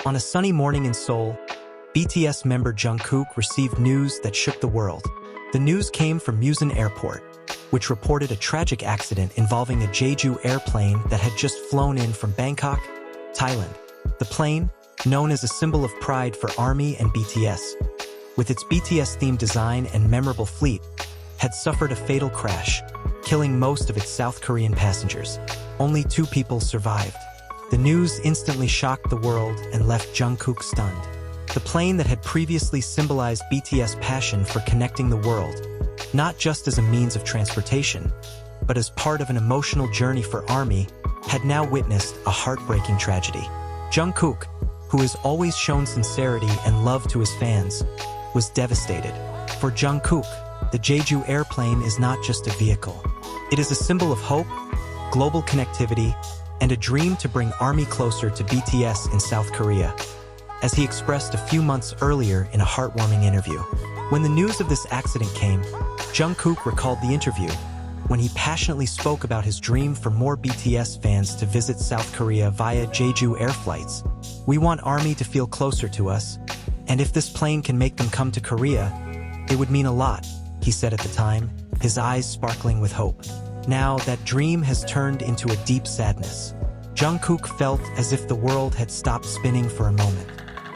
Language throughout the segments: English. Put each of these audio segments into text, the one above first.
On a sunny morning in Seoul, BTS member Jungkook received news that shook the world. The news came from Musan Airport, which reported a tragic accident involving a Jeju airplane that had just flown in from Bangkok, Thailand. The plane, known as a symbol of pride for ARMY and BTS, with its BTS-themed design and memorable fleet, had suffered a fatal crash, killing most of its South Korean passengers. Only 2 people survived. The news instantly shocked the world and left Jungkook stunned. The plane that had previously symbolized BTS' passion for connecting the world, not just as a means of transportation, but as part of an emotional journey for ARMY, had now witnessed a heartbreaking tragedy. Jungkook, who has always shown sincerity and love to his fans, was devastated. For Jungkook, the Jeju airplane is not just a vehicle. It is a symbol of hope, global connectivity, and a dream to bring ARMY closer to BTS in South Korea, as he expressed a few months earlier in a heartwarming interview. When the news of this accident came, Jungkook recalled the interview, when he passionately spoke about his dream for more BTS fans to visit South Korea via Jeju Air flights. "We want ARMY to feel closer to us, and if this plane can make them come to Korea, it would mean a lot," he said at the time, his eyes sparkling with hope. Now, that dream has turned into a deep sadness. Jungkook felt as if the world had stopped spinning for a moment.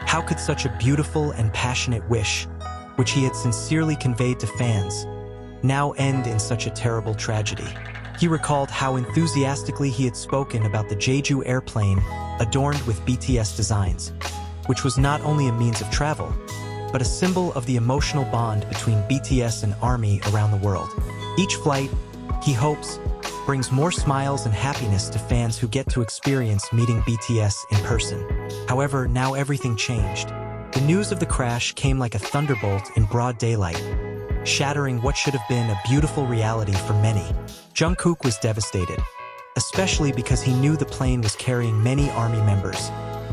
How could such a beautiful and passionate wish, which he had sincerely conveyed to fans, now end in such a terrible tragedy? He recalled how enthusiastically he had spoken about the Jeju airplane adorned with BTS designs, which was not only a means of travel, but a symbol of the emotional bond between BTS and ARMY around the world. Each flight, he hopes, brings more smiles and happiness to fans who get to experience meeting BTS in person. However, now everything changed. The news of the crash came like a thunderbolt in broad daylight, shattering what should have been a beautiful reality for many. Jungkook was devastated, especially because he knew the plane was carrying many ARMY members,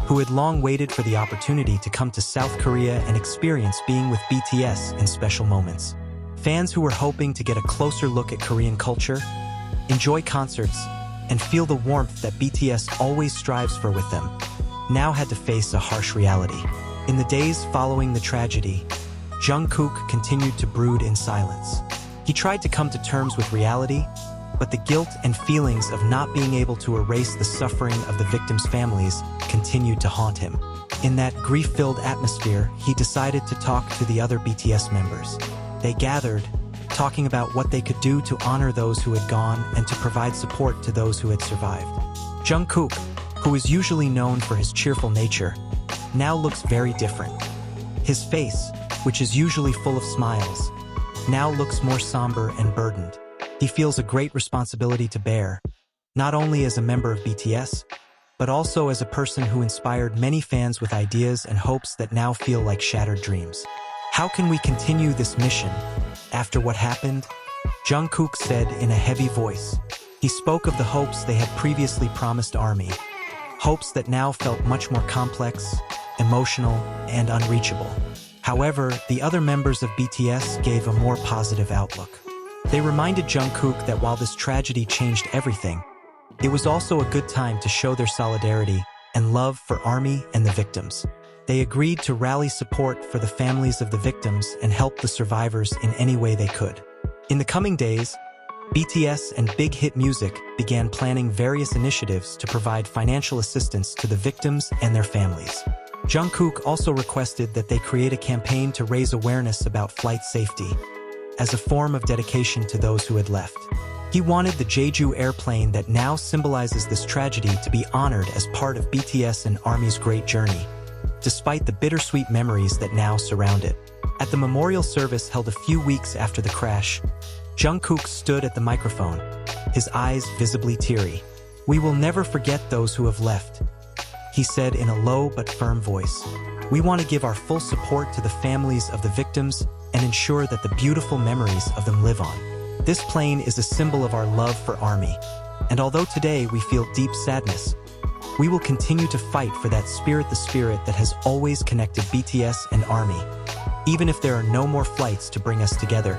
who had long waited for the opportunity to come to South Korea and experience being with BTS in special moments. Fans who were hoping to get a closer look at Korean culture, enjoy concerts, and feel the warmth that BTS always strives for with them, now had to face a harsh reality. In the days following the tragedy, Jungkook continued to brood in silence. He tried to come to terms with reality, but the guilt and feelings of not being able to erase the suffering of the victims' families continued to haunt him. In that grief-filled atmosphere, he decided to talk to the other BTS members. They gathered, talking about what they could do to honor those who had gone and to provide support to those who had survived. Jungkook, who is usually known for his cheerful nature, now looks very different. His face, which is usually full of smiles, now looks more somber and burdened. He feels a great responsibility to bear, not only as a member of BTS, but also as a person who inspired many fans with ideas and hopes that now feel like shattered dreams. "How can we continue this mission after what happened?" Jungkook said in a heavy voice. He spoke of the hopes they had previously promised ARMY, hopes that now felt much more complex, emotional, and unreachable. However, the other members of BTS gave a more positive outlook. They reminded Jungkook that while this tragedy changed everything, it was also a good time to show their solidarity and love for ARMY and the victims. They agreed to rally support for the families of the victims and help the survivors in any way they could. In the coming days, BTS and Big Hit Music began planning various initiatives to provide financial assistance to the victims and their families. Jungkook also requested that they create a campaign to raise awareness about flight safety, as a form of dedication to those who had left. He wanted the Jeju airplane that now symbolizes this tragedy to be honored as part of BTS and ARMY's great journey, despite the bittersweet memories that now surround it. At the memorial service held a few weeks after the crash, Jungkook stood at the microphone, his eyes visibly teary. "We will never forget those who have left," he said in a low but firm voice. "We want to give our full support to the families of the victims and ensure that the beautiful memories of them live on. This plane is a symbol of our love for ARMY, and although today we feel deep sadness, we will continue to fight for that spirit, the spirit that has always connected BTS and ARMY, even if there are no more flights to bring us together."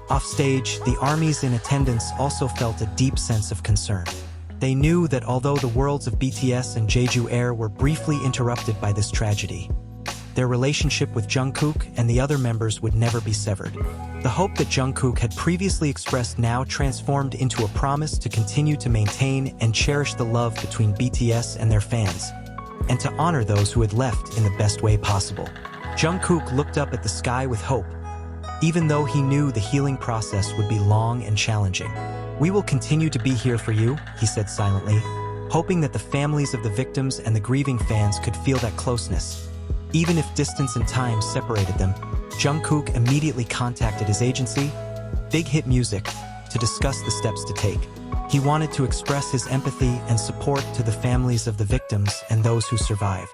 Offstage, the ARMYs in attendance also felt a deep sense of concern. They knew that although the worlds of BTS and Jeju Air were briefly interrupted by this tragedy, their relationship with Jungkook and the other members would never be severed. The hope that Jungkook had previously expressed now transformed into a promise to continue to maintain and cherish the love between BTS and their fans, and to honor those who had left in the best way possible. Jungkook looked up at the sky with hope, even though he knew the healing process would be long and challenging. "We will continue to be here for you," he said silently, hoping that the families of the victims and the grieving fans could feel that closeness. Even if distance and time separated them, Jungkook immediately contacted his agency, Big Hit Music, to discuss the steps to take. He wanted to express his empathy and support to the families of the victims and those who survived.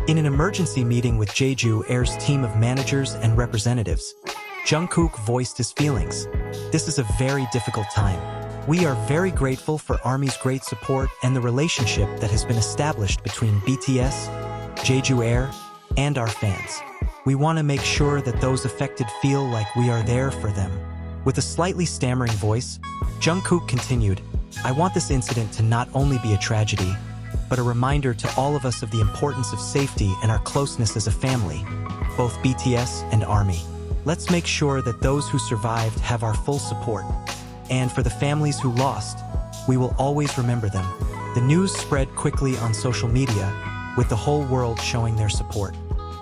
In an emergency meeting with Jeju Air's team of managers and representatives, Jungkook voiced his feelings. "This is a very difficult time. We are very grateful for ARMY's great support and the relationship that has been established between BTS, Jeju Air, and our fans. We want to make sure that those affected feel like we are there for them." With a slightly stammering voice, Jungkook continued, "I want this incident to not only be a tragedy, but a reminder to all of us of the importance of safety and our closeness as a family, both BTS and ARMY. Let's make sure that those who survived have our full support. And for the families who lost, we will always remember them." The news spread quickly on social media, with the whole world showing their support.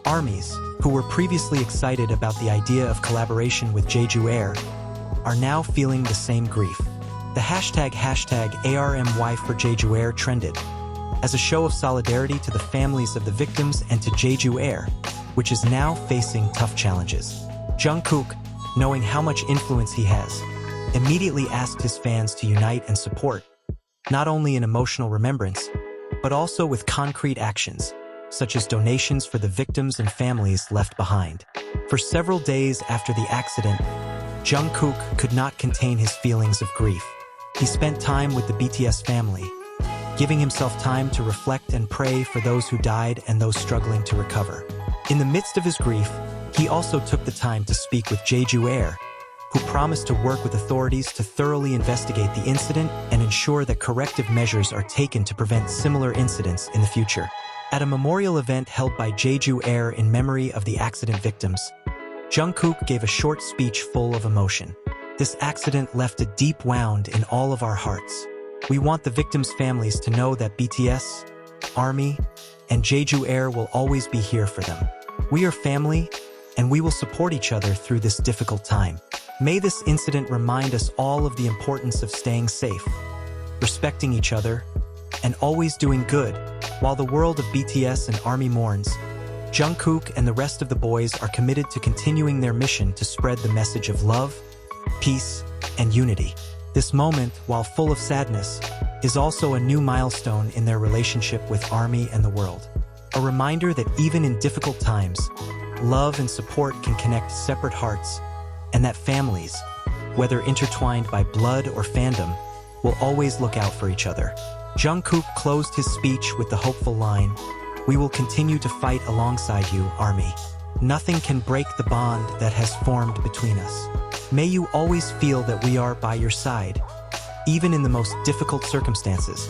ARMYs, who were previously excited about the idea of collaboration with Jeju Air, are now feeling the same grief. The hashtag #ARMY for Jeju Air trended, as a show of solidarity to the families of the victims and to Jeju Air, which is now facing tough challenges. Jungkook, knowing how much influence he has, immediately asked his fans to unite and support, not only in emotional remembrance, but also with concrete actions, such as donations for the victims and families left behind. For several days after the accident, Jungkook could not contain his feelings of grief. He spent time with the BTS family, giving himself time to reflect and pray for those who died and those struggling to recover. In the midst of his grief, he also took the time to speak with Jeju Air, who promised to work with authorities to thoroughly investigate the incident and ensure that corrective measures are taken to prevent similar incidents in the future. At a memorial event held by Jeju Air in memory of the accident victims, Jungkook gave a short speech full of emotion. "This accident left a deep wound in all of our hearts. We want the victims' families to know that BTS, ARMY, and Jeju Air will always be here for them. We are family, and we will support each other through this difficult time. May this incident remind us all of the importance of staying safe, respecting each other, and always doing good." While the world of BTS and ARMY mourns, Jungkook and the rest of the boys are committed to continuing their mission to spread the message of love, peace, and unity. This moment, while full of sadness, is also a new milestone in their relationship with ARMY and the world. A reminder that even in difficult times, love and support can connect separate hearts, and that families, whether intertwined by blood or fandom, will always look out for each other. Jungkook closed his speech with the hopeful line, "We will continue to fight alongside you, ARMY. Nothing can break the bond that has formed between us. May you always feel that we are by your side, even in the most difficult circumstances."